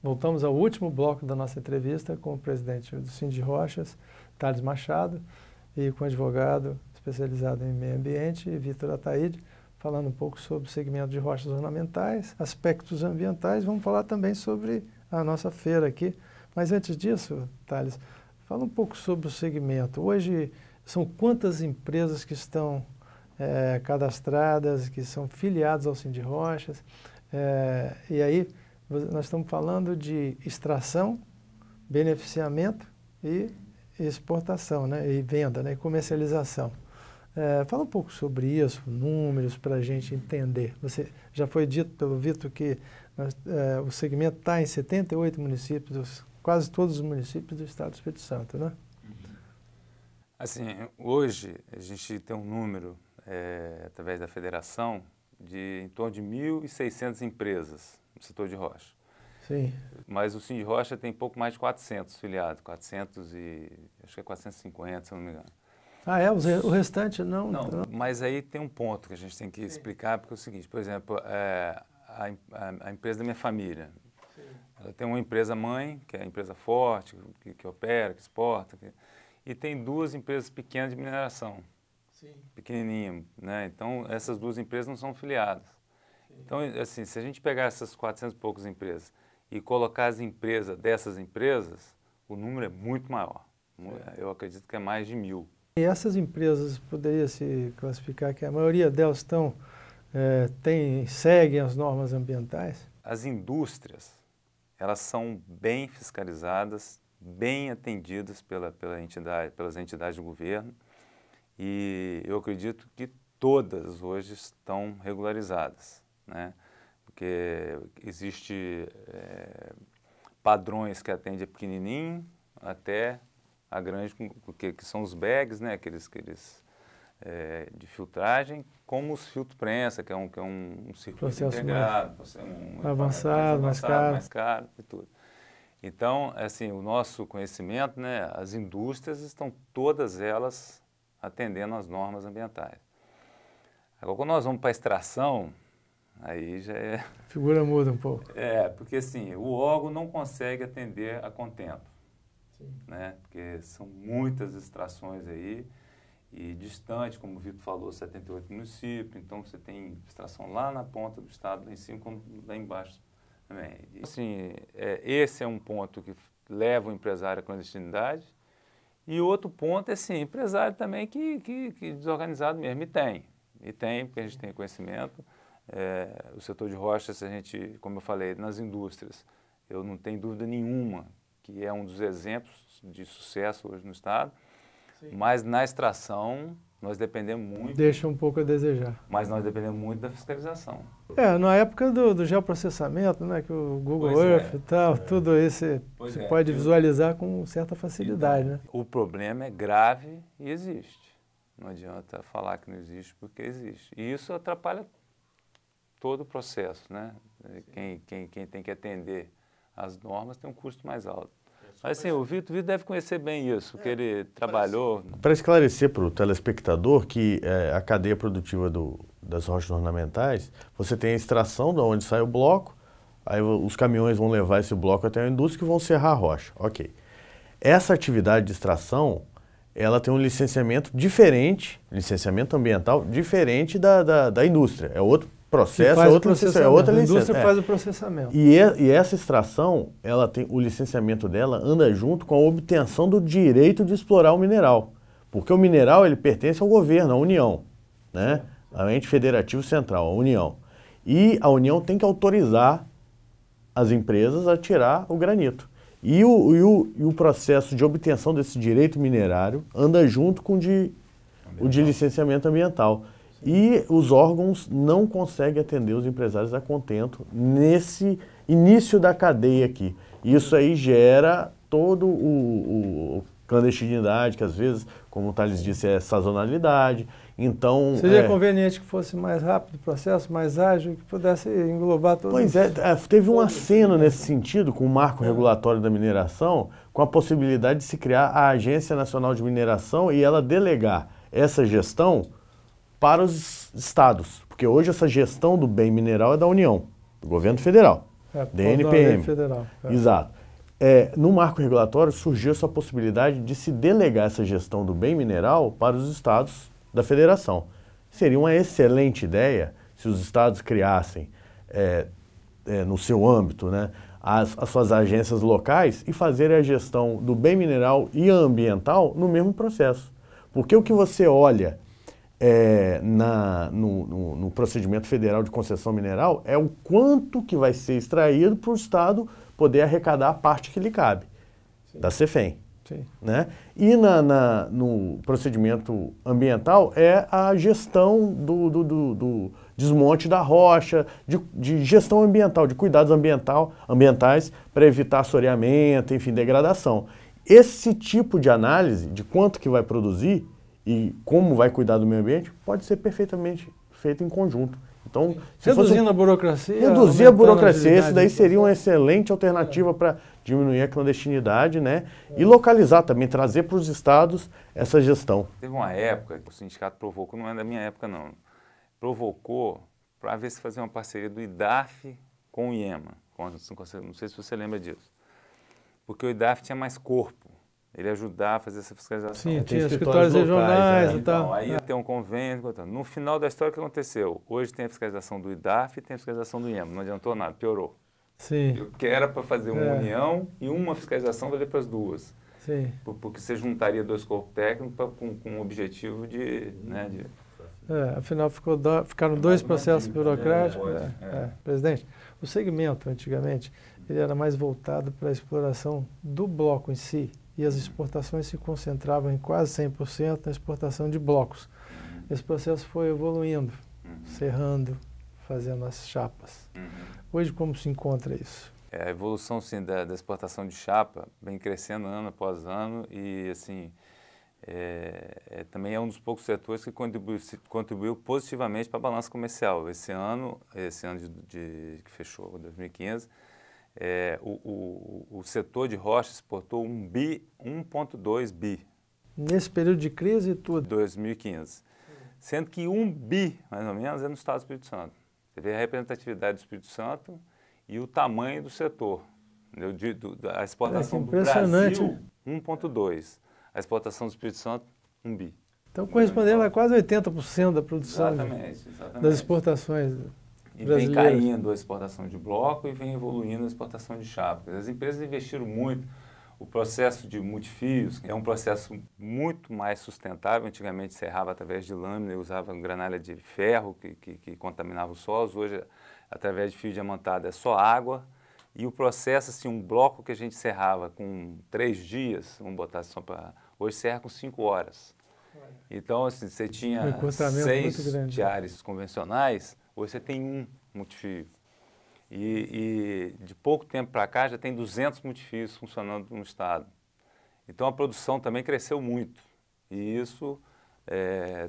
Voltamos ao último bloco da nossa entrevista com o presidente do Sindirochas, Thales Machado, e com o advogado especializado em meio ambiente, Vitor Ataíde, falando um pouco sobre o segmento de rochas ornamentais, aspectos ambientais. Vamos falar também sobre a nossa feira aqui. Mas antes disso, Thales, fala um pouco sobre o segmento. Hoje, são quantas empresas que estão cadastradas, que são filiadas ao Sindirochas? E aí, nós estamos falando de extração, beneficiamento e exportação, né? E venda, né? E comercialização. Fala um pouco sobre isso, números, para a gente entender. Já foi dito pelo Vitor que o segmento está em 78 municípios, quase todos os municípios do estado do Espírito Santo, né? Assim, hoje a gente tem um número, através da federação, de em torno de 1.600 empresas no setor de rocha. Sim. Mas o Sindirocha tem pouco mais de 400 filiados, acho que é 450, se eu não me engano. Ah, o restante não? Não, mas aí tem um ponto que a gente tem que explicar, porque é o seguinte, por exemplo, a empresa da minha família, ela tem uma empresa mãe, que é a empresa forte, que opera, que exporta, e tem duas empresas pequenas de mineração, pequenininha, né? Então, essas duas empresas não são filiadas. Então, assim, se a gente pegar essas 400 e poucas empresas e colocar as empresas dessas empresas, o número é muito maior. Eu acredito que é mais de 1.000. E essas empresas, poderia se classificar que a maioria delas seguem as normas ambientais? As indústrias, elas são bem fiscalizadas, bem atendidas pelas entidades do governo, e eu acredito que todas hoje estão regularizadas, né? Porque existe padrões que atendem a pequenininho até a grande, que são os bags, né? Aqueles de filtragem, como os filtro prensa, que é um circuito integrado, avançado, mais caro e tudo. Então, assim, o nosso conhecimento, né? As indústrias estão todas elas atendendo às normas ambientais. Agora, quando nós vamos para a extração, aí já é... A figura muda um pouco. Porque assim, o órgão não consegue atender a contento, né? Porque são muitas extrações aí, e distante, como o Vitor falou, 78 municípios, então você tem extração lá na ponta do estado, lá em cima, como lá embaixo também. E, assim, esse é um ponto que leva o empresário à clandestinidade, e outro ponto é, assim, empresário também que desorganizado mesmo, e tem, porque a gente tem conhecimento. O setor de rochas, a gente, como eu falei, nas indústrias, eu não tenho dúvida nenhuma que é um dos exemplos de sucesso hoje no estado, mas na extração nós dependemos muito... Deixa um pouco a desejar. Mas nós dependemos muito da fiscalização. Na época do geoprocessamento, né, que o Google Earth e tal, tudo isso você pode visualizar com certa facilidade, então, né? O problema é grave e existe. Não adianta falar que não existe, porque existe. E isso atrapalha todo o processo, né? Quem tem que atender as normas tem um custo mais alto. Mas assim, o Vitor deve conhecer bem isso, porque ele trabalhou... Para esclarecer para o telespectador que a cadeia produtiva das rochas ornamentais, você tem a extração de onde sai o bloco, aí os caminhões vão levar esse bloco até a indústria e vão serrar a rocha. Ok. Essa atividade de extração, ela tem um licenciamento diferente, licenciamento ambiental diferente da indústria. É outro processo, é outra licença. A indústria faz o processamento. E essa extração, ela tem, o licenciamento dela anda junto com a obtenção do direito de explorar o mineral. Porque o mineral, ele pertence ao governo, à União, né? Ao ente federativo central, a União. E a União tem que autorizar as empresas a tirar o granito. E o processo de obtenção desse direito minerário anda junto com o de licenciamento ambiental. E os órgãos não conseguem atender os empresários a contento nesse início da cadeia aqui. Isso aí gera todo o clandestinidade, que às vezes, como o Thales disse, é sazonalidade. Então, seria conveniente que fosse mais rápido o processo, mais ágil, que pudesse englobar todos. Pois é, teve um aceno nesse sentido com o marco regulatório da mineração, com a possibilidade de se criar a Agência Nacional de Mineração e ela delegar essa gestão para os estados, porque hoje essa gestão do bem mineral é da União, do governo federal, DNPM. Federal. Exato. No marco regulatório surgiu essa possibilidade de se delegar essa gestão do bem mineral para os estados da federação. Seria uma excelente ideia se os estados criassem no seu âmbito, né, as suas agências locais e fazerem a gestão do bem mineral e ambiental no mesmo processo. Porque o que você olha no procedimento federal de concessão mineral é o quanto que vai ser extraído para o estado poder arrecadar a parte que lhe cabe, sim, da CEFEM. Sim. Né? E no procedimento ambiental é a gestão do desmonte da rocha, de gestão ambiental, de cuidados ambientais para evitar assoreamento, enfim, degradação. Esse tipo de análise de quanto que vai produzir e como vai cuidar do meio ambiente pode ser perfeitamente feito em conjunto. Então, reduzindo a burocracia. Reduzir a burocracia, isso daí seria uma excelente alternativa para diminuir a clandestinidade, né? E localizar também, trazer para os estados essa gestão. Teve uma época que o sindicato provocou, não é da minha época não, provocou para ver se fazia uma parceria do IDAF com o IEMA. Não sei se você lembra disso. Porque o IDAF tinha mais corpo. Ele ajudar a fazer essa fiscalização. Sim, tinha escritórios regionais e tal. Então, aí ia ter um convênio. No final da história, o que aconteceu? Hoje tem a fiscalização do IDAF e tem a fiscalização do IEMA. Não adiantou nada, piorou. Sim. Porque era para fazer uma união e uma fiscalização valer para as duas. Sim. Porque você juntaria dois corpos técnicos com o objetivo de... Afinal, ficaram dois processos burocráticos. Presidente, o segmento, antigamente, ele era mais voltado para a exploração do bloco em si. E as exportações se concentravam em quase 100% na exportação de blocos. Esse processo foi evoluindo, serrando, fazendo as chapas. Hoje, como se encontra isso? A evolução, sim, da exportação de chapa vem crescendo ano após ano e, assim, também é um dos poucos setores que contribuiu positivamente para a balança comercial. Esse ano que fechou, 2015, o setor de rocha exportou 1,2 bi. Nesse período de crise e tudo? 2015. Sendo que 1 bi, mais ou menos, é no estado do Espírito Santo. Você vê a representatividade do Espírito Santo e o tamanho do setor. A exportação do Brasil, 1,2. A exportação do Espírito Santo, 1 bi. Então, correspondendo a quase 80% da produção das exportações. E vem caindo a exportação de bloco e vem evoluindo a exportação de chapa. As empresas investiram muito. O processo de multifios é um processo muito mais sustentável. Antigamente serrava através de lâmina e usava granalha de ferro que contaminava os solos. Hoje, através de fio diamantado, é só água. E o processo, assim, um bloco que a gente serrava com 3 dias, vamos botar só para... Hoje serra com 5 horas. Então, assim, você tinha 6 tiares convencionais, hoje você tem 1 multifio. E de pouco tempo para cá já tem 200 multifios funcionando no estado. Então a produção também cresceu muito. E isso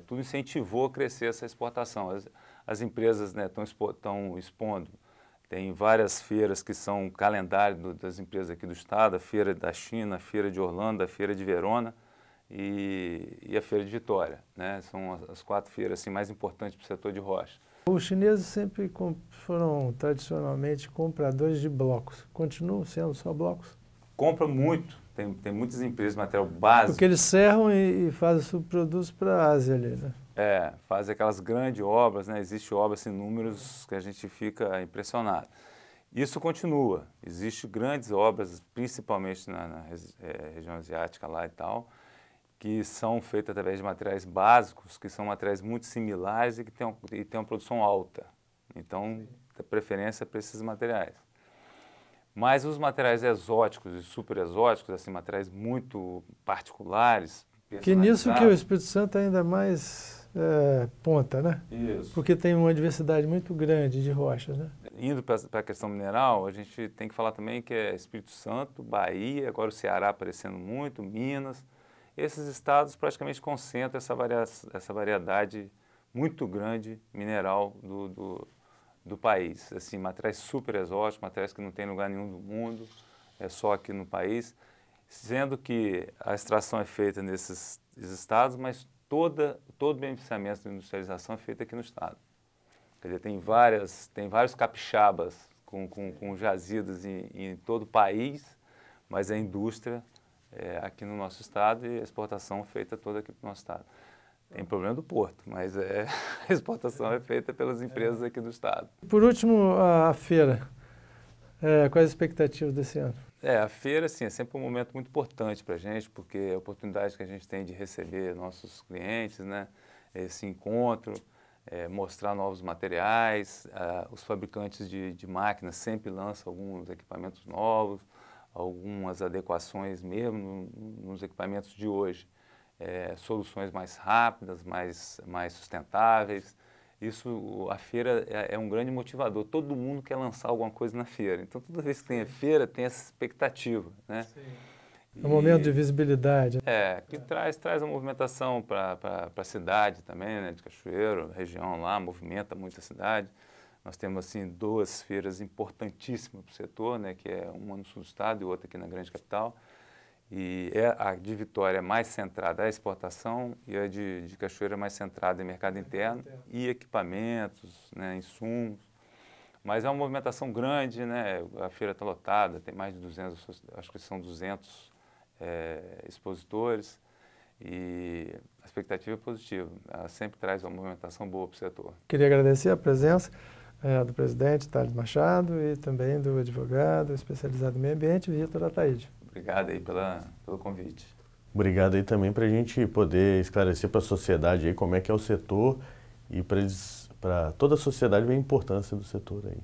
tudo incentivou a crescer essa exportação. As empresas estão expondo. Tem várias feiras que são calendário das empresas aqui do estado, a Feira da China, a Feira de Orlando, a Feira de Verona e a Feira de Vitória, né? São as 4 feiras assim, mais importantes para o setor de rocha. Os chineses sempre foram tradicionalmente compradores de blocos. Continuam sendo só blocos? Compra muito. Tem muitas empresas de material básico. Porque eles serram e fazem subprodutos para a Ásia ali, né? Fazem aquelas grandes obras, né? Existem obras em números que a gente fica impressionado. Isso continua. Existem grandes obras, principalmente na região asiática lá e tal, que são feitas através de materiais básicos, que são materiais muito similares e que têm uma produção alta. Então, a preferência é para esses materiais. Mas os materiais exóticos e super exóticos, assim, materiais muito particulares... Que nisso que o Espírito Santo ainda mais ponta, né? Isso. Porque tem uma diversidade muito grande de rochas, né? Indo para a questão mineral, a gente tem que falar também que é Espírito Santo, Bahia, agora o Ceará aparecendo muito, Minas... esses estados praticamente concentram essa variedade muito grande mineral do país. Assim, materiais super exóticos, materiais que não tem em lugar nenhum do mundo, é só aqui no país, sendo que a extração é feita nesses estados, mas todo o beneficiamento da industrialização é feito aqui no estado. Quer dizer, tem vários capixabas com jazidas em todo o país, mas a indústria é aqui no nosso estado e a exportação feita toda aqui para o nosso estado. Tem problema do porto, mas a exportação é feita pelas empresas aqui do estado. Por último, a feira. Quais as expectativas desse ano? A feira, assim, é sempre um momento muito importante para a gente, porque é a oportunidade que a gente tem de receber nossos clientes, né? Esse encontro, mostrar novos materiais. Os fabricantes de máquinas sempre lançam alguns equipamentos novos, algumas adequações mesmo nos equipamentos de hoje. Soluções mais rápidas, mais sustentáveis. A feira é um grande motivador. Todo mundo quer lançar alguma coisa na feira. Então, toda vez que tem a feira, tem essa expectativa, né? Sim. É um momento de visibilidade. Que traz a movimentação para a cidade também, né? De Cachoeiro, a região lá, movimenta muito a cidade. Nós temos, assim, 2 feiras importantíssimas para o setor, né? Que é uma no sul do estado e outra aqui na grande capital. E a de Vitória é mais centrada à exportação e a de Cachoeira é mais centrada em mercado interno e equipamentos, né, insumos. Mas é uma movimentação grande, né? A feira está lotada, tem mais de 200, acho que são 200 expositores e a expectativa é positiva. Ela sempre traz uma movimentação boa para o setor. Queria agradecer a presença do presidente Thales Machado e também do advogado especializado em meio ambiente, Vitor Ataíde. Obrigado aí pelo convite. Obrigado aí também para a gente poder esclarecer para a sociedade aí como é que é o setor e para toda a sociedade ver a importância do setor aí.